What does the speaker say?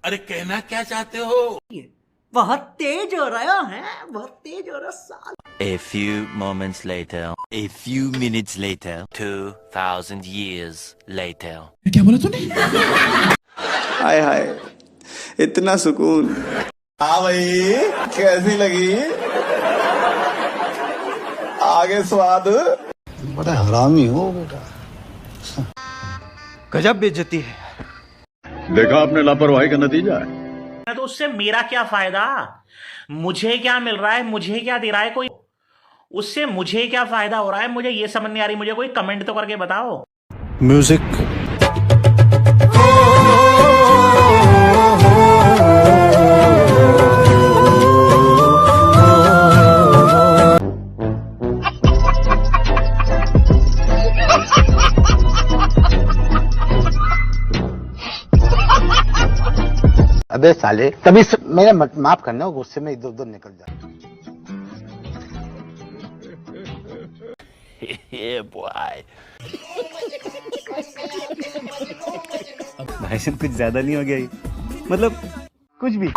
अरे कहना क्या चाहते हो? बहुत तेज हो रहा है, बहुत तेज हो रहा साल। A few moments later, a few minutes later, 2,000 years later. क्या बोला तूने? हाय हाय, इतना सुकून। हाँ भाई, कैसी लगी? आगे स्वाद। बड़ा हरामी हो बेटा। गजब बेइज्जती है। देखा आपने लापरवाही का नतीजा है। तो उससे मेरा क्या फायदा? मुझे क्या मिल रहा है, मुझे क्या दे रहा है कोई? उससे मुझे क्या फायदा हो रहा है, मुझे ये समझ नहीं आ रही। मुझे कोई कमेंट तो करके बताओ। म्यूजिक। अबे साले, तभी मेरा माफ करना, गुस्से में इधर उधर निकल जाता। Yeah, boy. भाई साहब कुछ ज्यादा नहीं हो गया ये? मतलब कुछ भी।